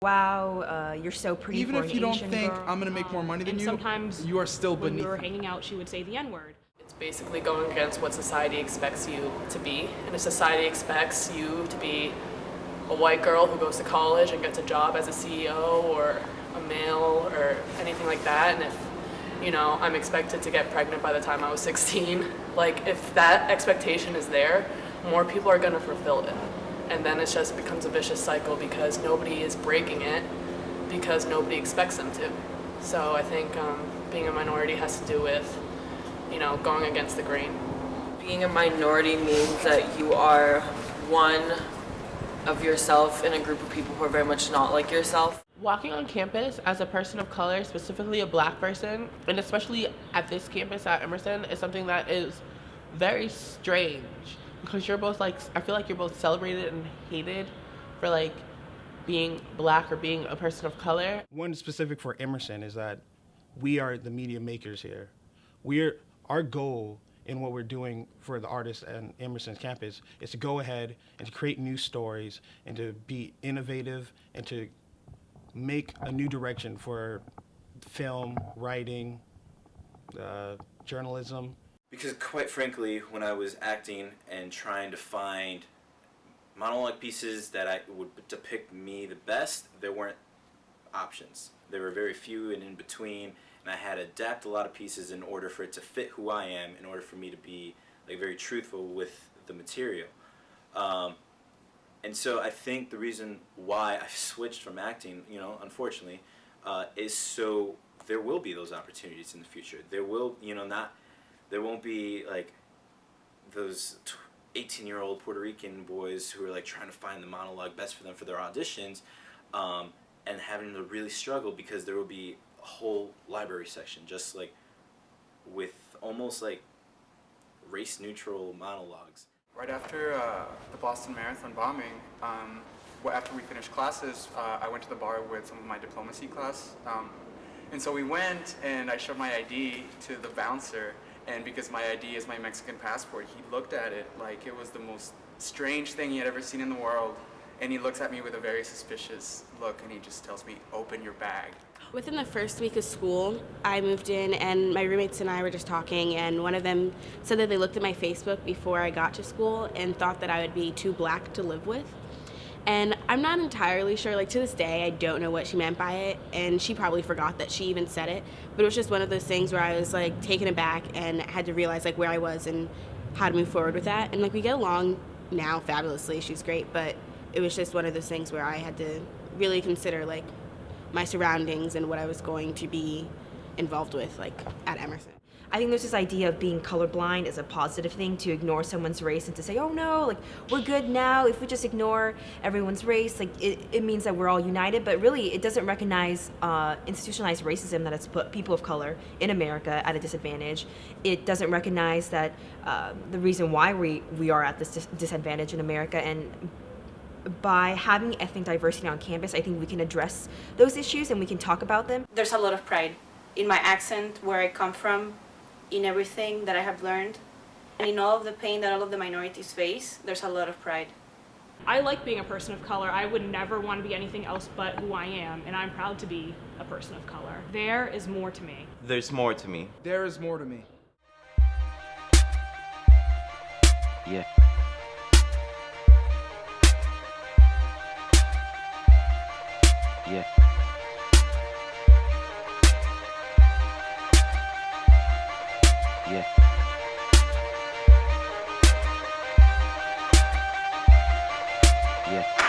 wow, you're so pretty Even for if an you don't Asian think girl. I'm gonna make more money than And you, sometimes you are still when beneath we were me. hanging out, she would say the N-word. It's basically going against what society expects you to be. And if society expects you to be a white girl who goes to college and gets a job as a CEO or a male or anything like that, and if, you know, I'm expected to get pregnant by the time I was 16, like, if that expectation is there, more people are gonna fulfill it. And then it just becomes a vicious cycle because nobody is breaking it because nobody expects them to. So I think being a minority has to do with, you know, going against the grain. Being a minority means that you are one of yourself in a group of people who are very much not like yourself. Walking on campus as a person of color, specifically a black person, and especially at this campus at Emerson, is something that is very strange because you're both like, I feel like you're both celebrated and hated for like being black or being a person of color. One specific for Emerson is that we are the media makers here. Our goal in what we're doing for the artists and Emerson's campus is to go ahead and to create new stories and to be innovative and to make a new direction for film, writing, journalism. Because quite frankly, when I was acting and trying to find monologue pieces that would depict me the best, there weren't options. There were very few and in between, and I had to adapt a lot of pieces in order for it to fit who I am, in order for me to be like very truthful with the material. And so I think the reason why I switched from acting, you know, unfortunately, is so there will be those opportunities in the future. There will, you know, there won't be like those 18-year-old Puerto Rican boys who are like trying to find the monologue best for them for their auditions, and having to really struggle because there will be a whole library section just like with almost like race-neutral monologues. Right after the Boston Marathon bombing, after we finished classes, I went to the bar with some of my diplomacy class. And so we went and I showed my ID to the bouncer, and because my ID is my Mexican passport, he looked at it like it was the most strange thing he had ever seen in the world. And he looks at me with a very suspicious look and he just tells me, "Open your bag." Within the first week of school, I moved in and my roommates and I were just talking, and one of them said that they looked at my Facebook before I got to school and thought that I would be too black to live with. And I'm not entirely sure, like to this day, I don't know what she meant by it, and she probably forgot that she even said it, but it was just one of those things where I was like taken aback and had to realize like where I was and how to move forward with that. And like we get along now fabulously, she's great, but it was just one of those things where I had to really consider like my surroundings and what I was going to be involved with like at Emerson. I think there's this idea of being colorblind as a positive thing, to ignore someone's race and to say, oh no, like we're good now if we just ignore everyone's race, like it means that we're all united, but really it doesn't recognize institutionalized racism that has put people of color in America at a disadvantage. It doesn't recognize that the reason why we are at this disadvantage in America, and by having ethnic diversity on campus, I think we can address those issues and we can talk about them. There's a lot of pride in my accent, where I come from, in everything that I have learned, and in all of the pain that all of the minorities face. There's a lot of pride. I like being a person of color. I would never want to be anything else but who I am, and I'm proud to be a person of color. There is more to me. There's more to me. There is more to me. Yeah. Yeah. Yeah.